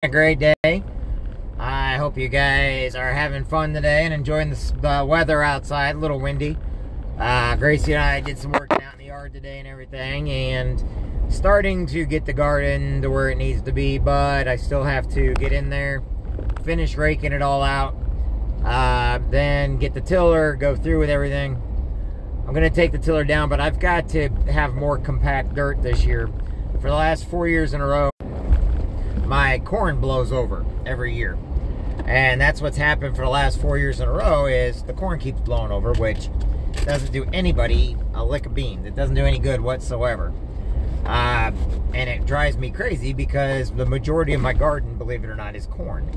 A great day. I hope you guys are having fun today and enjoying the weather outside. A little windy. Gracie and I did some working out in the yard today and everything, and starting to get the garden to where it needs to be, but I still have to get in there, finish raking it all out, then get the tiller, go through with everything. I'm going to take the tiller down, but I've got to have more compact dirt this year. For the last 4 years in a row, my corn blows over every year, and that's what's happened for the last 4 years in a row. Is the corn keeps blowing over, which doesn't do anybody a lick of beans. It doesn't do any good whatsoever, and it drives me crazy because the majority of my garden, believe it or not, is corn.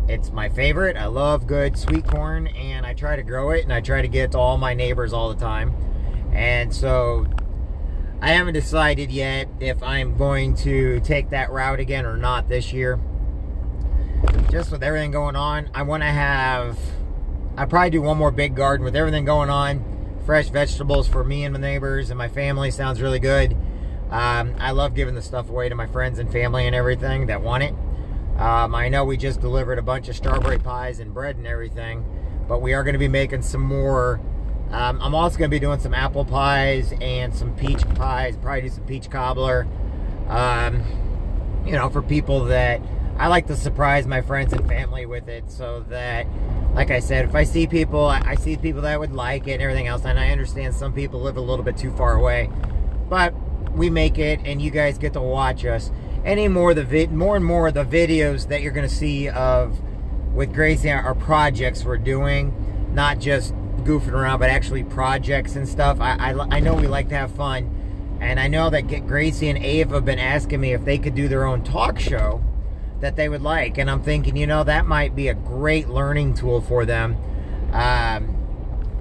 It's my favorite. I love good sweet corn, and I try to grow it, and I try to get it to all my neighbors all the time. And so I haven't decided yet if I'm going to take that route again or not this year. Just with everything going on, I'll probably do one more big garden with everything going on. Fresh vegetables for me and my neighbors and my family sounds really good. I love giving the stuff away to my friends and family and everything that want it. I know we just delivered a bunch of strawberry pies and bread and everything, but we are going to be making some more. I'm also going to be doing some apple pies and some peach pies, probably do some peach cobbler. You know, for people that, I like to surprise my friends and family with it, so that, like I said, if I see people, I see people that would like it and everything else, and I understand some people live a little bit too far away, but we make it, and you guys get to watch us. More and more of the videos that you're going to see of with Gracie are projects we're doing, not just goofing around, but actually projects and stuff. I know we like to have fun, and I know that Gracie and Ava have been asking me if they could do their own talk show that they would like, and I'm thinking, you know, that might be a great learning tool for them,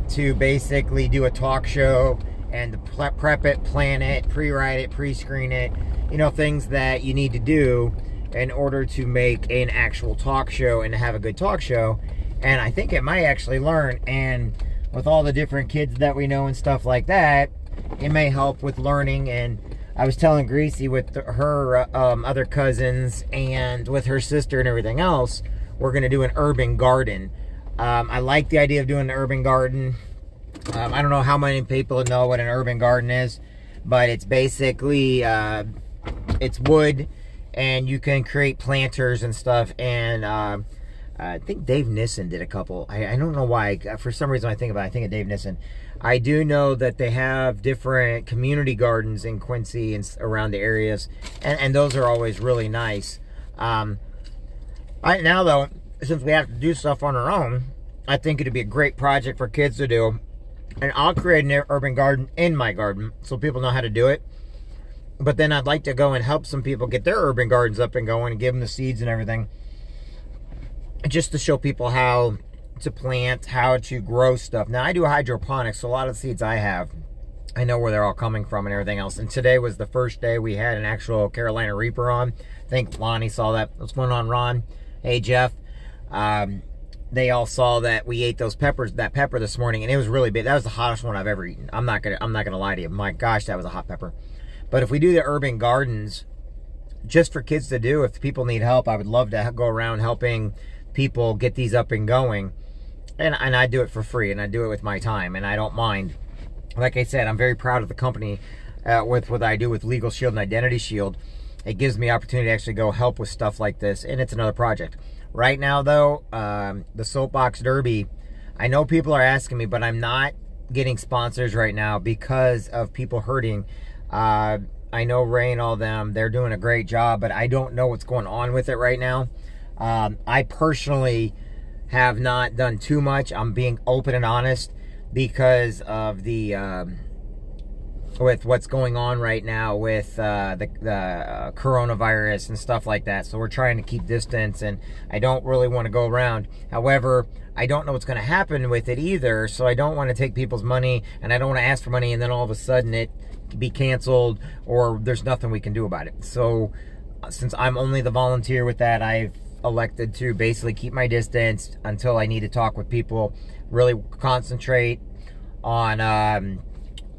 to basically do a talk show and to prep it, plan it, pre-write it, pre-screen it, you know, things that you need to do in order to make an actual talk show and to have a good talk show. And I think it might actually learn, and with all the different kids that we know and stuff like that, it may help with learning. And I was telling Gracie with her other cousins and with her sister and everything else, we're going to do an urban garden. I like the idea of doing an urban garden. I don't know how many people know what an urban garden is, but it's basically, it's wood, and you can create planters and stuff. And I think Dave Nissen did a couple. I don't know why. For some reason, I think of Dave Nissen. I do know that they have different community gardens in Quincy and around the areas, and those are always really nice. Right now, though, since we have to do stuff on our own, I think it'd be a great project for kids to do. And I'll create an urban garden in my garden so people know how to do it. But then I'd like to go and help some people get their urban gardens up and going and give them the seeds and everything, just to show people how to plant, how to grow stuff. Now, I do hydroponics, so a lot of the seeds I have, I know where they're all coming from and everything else. And today was the first day we had an actual Carolina Reaper on. I think Lonnie saw that. What's going on, Ron? Hey, Jeff. They all saw that we ate that pepper this morning, and it was really big. That was the hottest one I've ever eaten. I'm not gonna lie to you. My gosh, that was a hot pepper. But if we do the urban gardens just for kids to do, if people need help, I would love to go around helping people get these up and going. And I do it for free, and I do it with my time, and I don't mind. Like I said, I'm very proud of the company with what I do with Legal Shield and Identity Shield. It gives me opportunity to actually go help with stuff like this, and it's another project. Right now, though, the Soapbox Derby, I know people are asking me, but I'm not getting sponsors right now because of people hurting. I know Ray and all them, they're doing a great job, but I don't know what's going on with it right now. I personally have not done too much. I'm being open and honest because of the with what's going on right now with the coronavirus and stuff like that. So we're trying to keep distance, and I don't really want to go around. However, I don't know what's going to happen with it either, so I don't want to take people's money, and I don't want to ask for money and then all of a sudden it be canceled or there's nothing we can do about it. So since I'm only the volunteer with that, I've elected to basically keep my distance until I need to talk with people, really concentrate on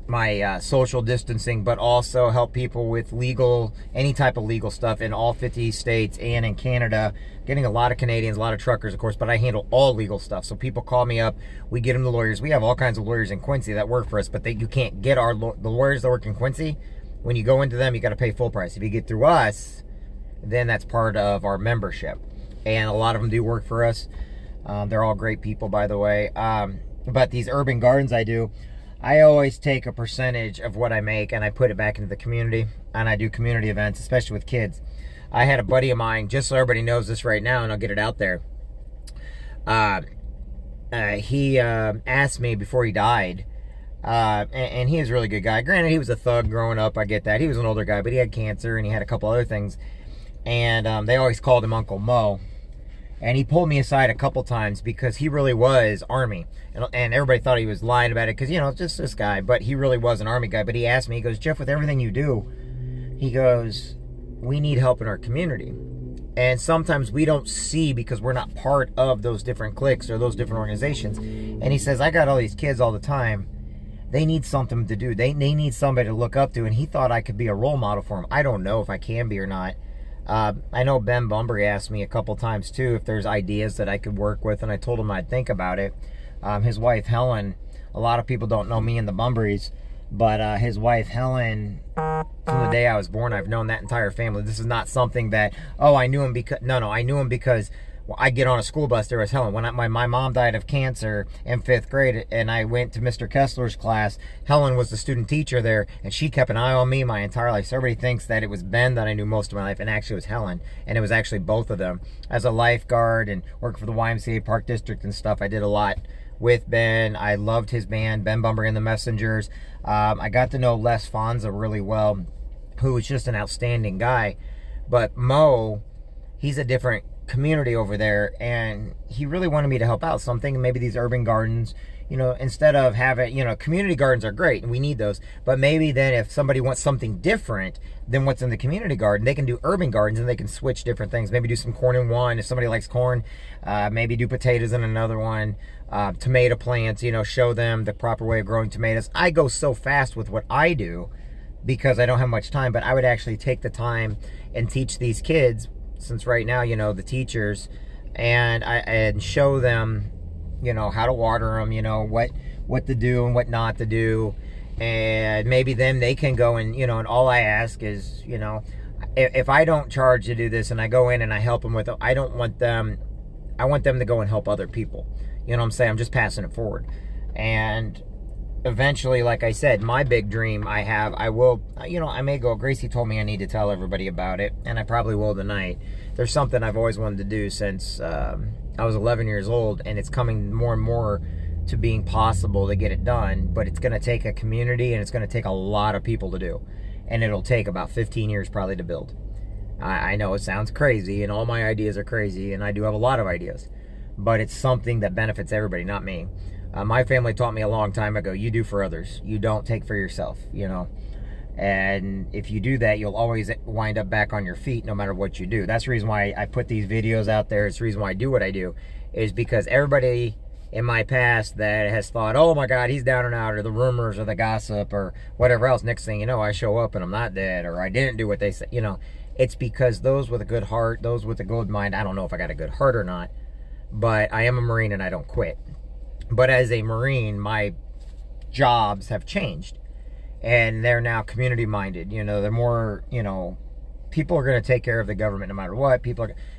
my social distancing, but also help people with any type of legal stuff in all 50 states and in Canada. Getting a lot of Canadians, a lot of truckers, of course, but I handle all legal stuff. So people call me up, we get them the lawyers. We have all kinds of lawyers in Quincy that work for us, but you can't get the lawyers that work in Quincy. When you go into them, you got to pay full price. If you get through us, then that's part of our membership. And a lot of them do work for us. They're all great people, by the way. But these urban gardens I always take a percentage of what I make and I put it back into the community, and I do community events, especially with kids. I had a buddy of mine, just so everybody knows this right now, and I'll get it out there. He asked me before he died, and he was a really good guy. Granted, he was a thug growing up, I get that. He was an older guy, but he had cancer and he had a couple other things. And they always called him Uncle Mo. And he pulled me aside a couple times because he really was Army. And everybody thought he was lying about it because, you know, just this guy. But he really was an Army guy. But he asked me, he goes, Jeff, with everything you do, he goes, we need help in our community. And sometimes we don't see because we're not part of those different cliques or those different organizations. And he says, I got all these kids all the time. They need something to do. They need somebody to look up to. And he thought I could be a role model for him. I don't know if I can be or not. I know Ben Bumbry asked me a couple times too if there's ideas that I could work with, and I told him I'd think about it. His wife Helen, a lot of people don't know me and the Bumbrys, but his wife Helen, from the day I was born, I've known that entire family. This is not something that, oh, I knew him because, no, I knew him because I get on a school bus, there was Helen. When my mom died of cancer in 5th grade and I went to Mr. Kessler's class, Helen was the student teacher there, and she kept an eye on me my entire life. So everybody thinks that it was Ben that I knew most of my life, and actually it was Helen. And it was actually both of them. As a lifeguard and working for the YMCA Park District and stuff, I did a lot with Ben. I loved his band, Ben Bumbry and the Messengers. I got to know Les Fonza really well, who was just an outstanding guy. But Mo, he's a different community over there, and he really wanted me to help out something. Maybe these urban gardens, you know, instead of having, you know, community gardens are great and we need those, but maybe then if somebody wants something different than what's in the community garden, they can do urban gardens and they can switch different things. Maybe do some corn in one if somebody likes corn, maybe do potatoes in another one, tomato plants, you know, show them the proper way of growing tomatoes. I go so fast with what I do because I don't have much time, but I would actually take the time and teach these kids, since right now, you know, the teachers, and show them, you know, how to water them, you know, what to do and what not to do. And maybe then they can go and, you know, and all I ask is, you know, if I don't charge to do this and I go in and I help them with it, I want them to go and help other people. You know what I'm saying? I'm just passing it forward. And eventually, like I said, my big dream I will, you know, I may go, Gracie told me I need to tell everybody about it, and I probably will tonight. There's something I've always wanted to do since I was 11 years old, and it's coming more and more to being possible to get it done, but it's going to take a community, and it's going to take a lot of people to do, and it'll take about 15 years probably to build. I know it sounds crazy, and all my ideas are crazy, and I do have a lot of ideas, but it's something that benefits everybody, not me. My family taught me a long time ago, you do for others. You don't take for yourself, you know. And if you do that, you'll always wind up back on your feet no matter what you do. That's the reason why I put these videos out there. It's the reason why I do what I do, is because everybody in my past that has thought, oh my God, he's down and out, or the rumors or the gossip or whatever else. Next thing you know, I show up and I'm not dead, or I didn't do what they said. You know, it's because those with a good heart, those with a good mind, I don't know if I got a good heart or not, but I am a Marine and I don't quit. But as a Marine, my jobs have changed, and they're now community minded. You know, they're more, you know, people are going to take care of the government no matter what.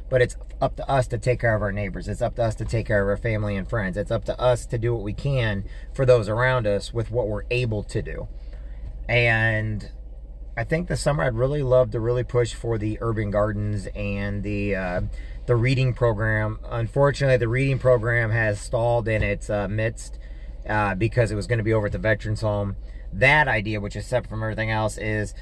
But it's up to us to take care of our neighbors. It's up to us to take care of our family and friends. It's up to us to do what we can for those around us with what we're able to do. And I think this summer I'd really love to really push for the urban gardens and the reading program. Unfortunately, the reading program has stalled in its midst because it was going to be over at the Veterans Home. That idea, which is separate from everything else, is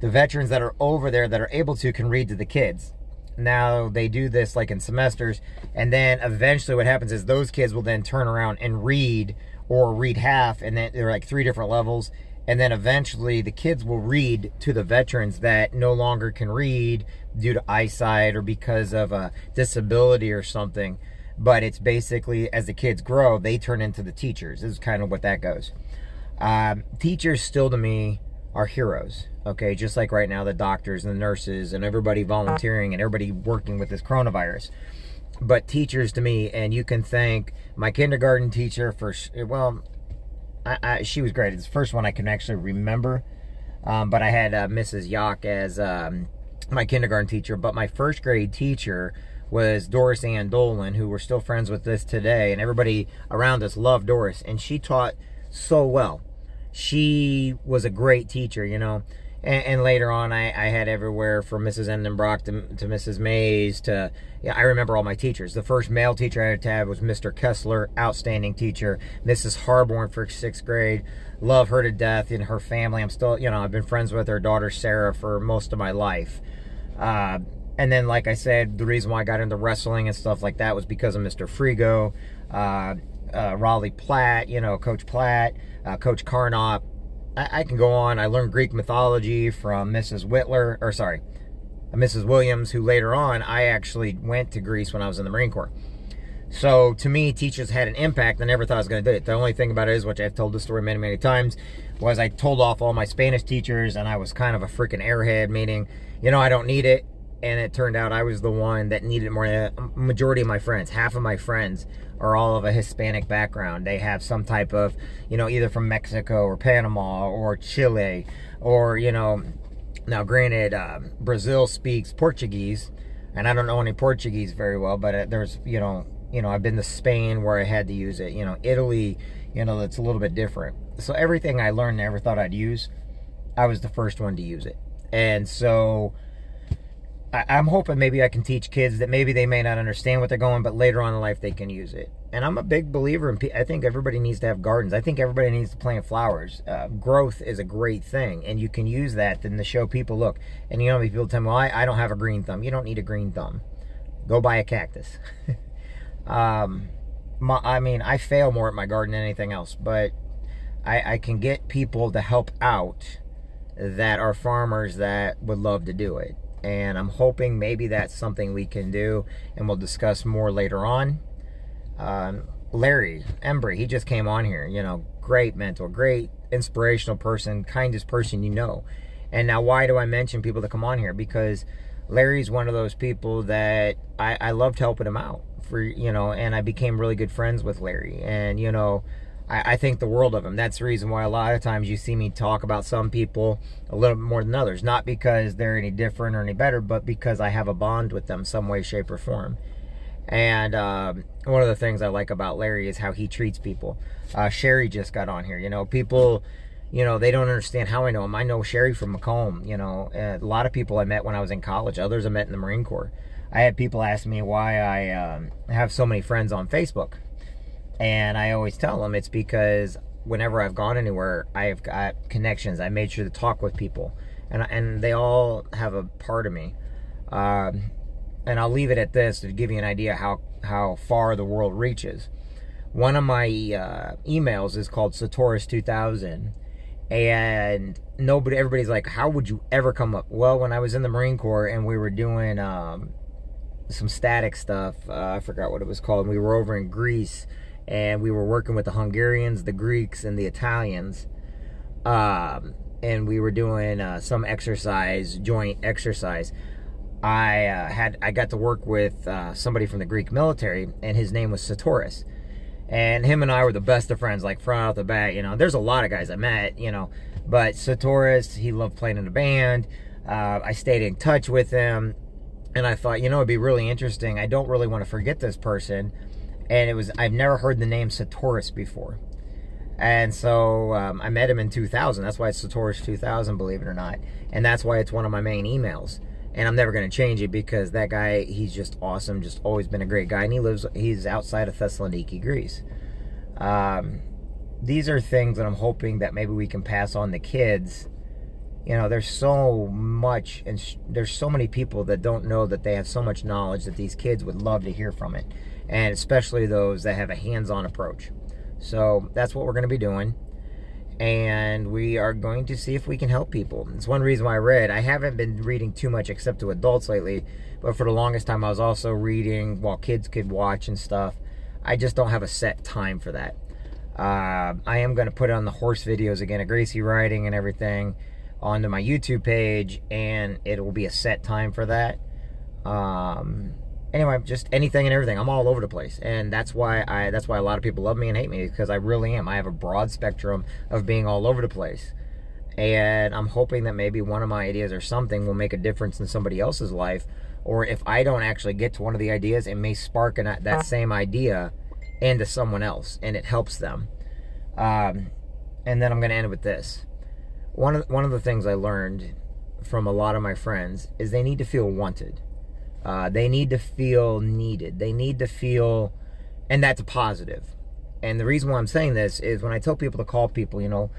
the veterans that are over there that are able to can read to the kids. Now, they do this like in semesters, and then eventually what happens is those kids will then turn around and read, or read half, and then there are like 3 different levels. And then eventually the kids will read to the veterans that no longer can read due to eyesight or because of a disability or something. But it's basically, as the kids grow, they turn into the teachers. This is kind of what that goes. Teachers still to me are heroes, okay? Just like right now, the doctors and the nurses and everybody volunteering and everybody working with this coronavirus. But teachers to me, and you can thank my kindergarten teacher for, well, she was great. It's the first one I can actually remember. But I had Mrs. Yock as my kindergarten teacher. But my first grade teacher was Doris Ann Dolan, who we're still friends with this today. And everybody around us loved Doris. And she taught so well. She was a great teacher, you know. And later on, I had everywhere from Mrs. Endenbrock to Mrs. Mays to, yeah, I remember all my teachers. The first male teacher I had to have was Mr. Kessler, outstanding teacher. Mrs. Harborn for 6th grade. Love her to death and her family. I'm still, you know, I've been friends with her daughter, Sarah, for most of my life. And then, like I said, the reason why I got into wrestling and stuff like that was because of Mr. Frigo, Raleigh Platt, you know, Coach Platt, Coach Carnop. I can go on. I learned Greek mythology from Mrs. Mrs. Williams, who later on, I actually went to Greece when I was in the Marine Corps. So, to me, teachers had an impact. I never thought I was going to do it. The only thing about it is, which I've told this story many, many times, was I told off all my Spanish teachers, and I was kind of a freaking airhead, meaning, you know, I don't need it. And it turned out I was the one that needed it more than a majority of my friends. Half of my friends are all of a Hispanic background. They have some type of, you know, either from Mexico or Panama or Chile or, you know, now granted, Brazil speaks Portuguese, and I don't know any Portuguese very well, but there's, you know, I've been to Spain where I had to use it. You know, Italy, you know, that's a little bit different. So everything I learned, never thought I'd use, I was the first one to use it. And so I'm hoping maybe I can teach kids that maybe they may not understand what they're going, but later on in life they can use it. And I'm a big believer in, I think everybody needs to have gardens. I think everybody needs to plant flowers. Growth is a great thing, and you can use that then to show people, look, and you know, people tell me, well, I don't have a green thumb. You don't need a green thumb. Go buy a cactus. I mean, I fail more at my garden than anything else, but I can get people to help out that are farmers that would love to do it. And I'm hoping maybe that's something we can do, and we'll discuss more later on. Larry Embry, he just came on here, you know, great mentor, great inspirational person, kindest person you know. And now why do I mention people that come on here? Because Larry's one of those people that I loved helping him out for, you know, and I became really good friends with Larry. And, you know, I think the world of him. That's the reason why a lot of times you see me talk about some people a little bit more than others. Not because they're any different or any better, but because I have a bond with them some way, shape, or form. And one of the things I like about Larry is how he treats people. Sherry just got on here. You know, people, you know, they don't understand how I know him. I know Sherry from Macomb. You know, a lot of people I met when I was in college. Others I met in the Marine Corps. I had people ask me why I have so many friends on Facebook. And I always tell them it's because whenever I've gone anywhere, I've got connections. I made sure to talk with people. And they all have a part of me. And I'll leave it at this to give you an idea how far the world reaches. One of my emails is called Satoris 2000. And everybody's like, how would you ever come up? Well, when I was in the Marine Corps and we were doing some static stuff, I forgot what it was called. We were over in Greece. And we were working with the Hungarians, the Greeks, and the Italians. And we were doing some exercise, joint exercise. I got to work with somebody from the Greek military, and his name was Satoris. And him and I were the best of friends, like right off the bat. You know, there's a lot of guys I met, you know. But Satoris, he loved playing in a band. I stayed in touch with him. And I thought, you know, it'd be really interesting. I don't really want to forget this person. And I've never heard the name Satoris before. And so I met him in 2000. That's why it's Satoris 2000, believe it or not. And that's why it's one of my main emails. And I'm never going to change it because that guy, he's just awesome. Just always been a great guy. And he's outside of Thessaloniki, Greece. These are things that I'm hoping that maybe we can pass on to kids. You know, there's so much, and there's so many people that don't know that they have so much knowledge that these kids would love to hear from it. And especially those that have a hands-on approach. So that's what we're going to be doing. And we are going to see if we can help people. It's one reason why I haven't been reading too much except to adults lately. But for the longest time, I was also reading while kids could watch and stuff. I just don't have a set time for that. I am going to put on the horse videos again, of Gracie riding and everything, onto my YouTube page, and it will be a set time for that. Anyway, just anything and everything. I'm all over the place, and that's why a lot of people love me and hate me, because I really am. I have a broad spectrum of being all over the place, and I'm hoping that maybe one of my ideas or something will make a difference in somebody else's life, or if I don't actually get to one of the ideas, it may spark that same idea into someone else, and it helps them. And then I'm going to end with this. One of the things I learned from a lot of my friends is they need to feel wanted. They need to feel needed. They need to feel, and that's a positive. And the reason why I'm saying this is when I tell people to call people, you know,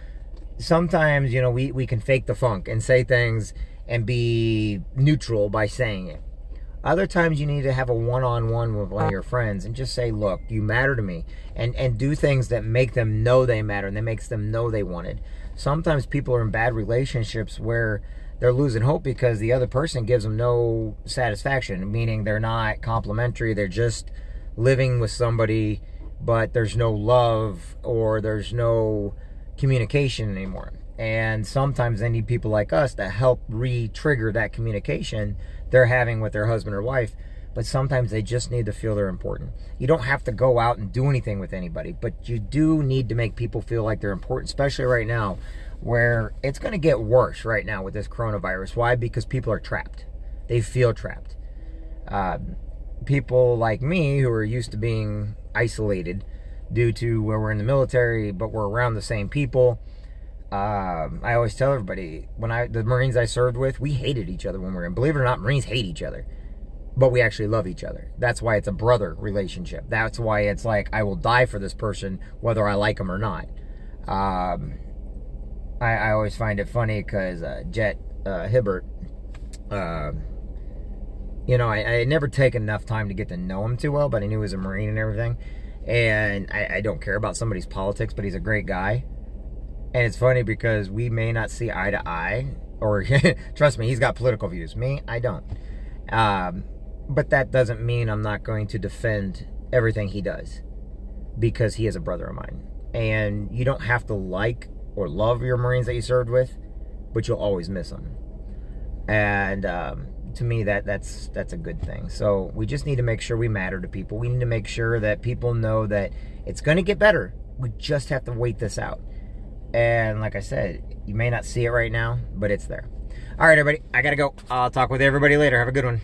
sometimes, you know, we can fake the funk and say things and be neutral by saying it. Other times you need to have a one-on-one with one of your friends and just say, look, you matter to me, and do things that make them know they matter and that makes them know they wanted. Sometimes people are in bad relationships where they're losing hope because the other person gives them no satisfaction, meaning they're not complimentary, they're just living with somebody, but there's no love or there's no communication anymore. And sometimes they need people like us to help re-trigger that communication they're having with their husband or wife. But sometimes they just need to feel they're important. You don't have to go out and do anything with anybody, but you do need to make people feel like they're important, especially right now, where it's going to get worse right now with this coronavirus. Why? Because people are trapped. They feel trapped. People like me who are used to being isolated due to where we're in the military, but we're around the same people. I always tell everybody, the Marines I served with, we hated each other when we were in. Believe it or not, Marines hate each other, but we actually love each other. That's why it's a brother relationship. That's why it's like, I will die for this person, whether I like them or not. I always find it funny because Jet Hibbert, you know, I had never taken enough time to get to know him too well, but I knew he was a Marine and everything. And I don't care about somebody's politics, but he's a great guy. And it's funny because we may not see eye to eye, or trust me, he's got political views. Me, I don't. But that doesn't mean I'm not going to defend everything he does, because he is a brother of mine. And you don't have to like or love your Marines that you served with, but you'll always miss them. And to me, that's a good thing. So we just need to make sure we matter to people. We need to make sure that people know that it's going to get better. We just have to wait this out. And like I said, you may not see it right now, but it's there. All right, everybody, I gotta go. I'll talk with everybody later. Have a good one.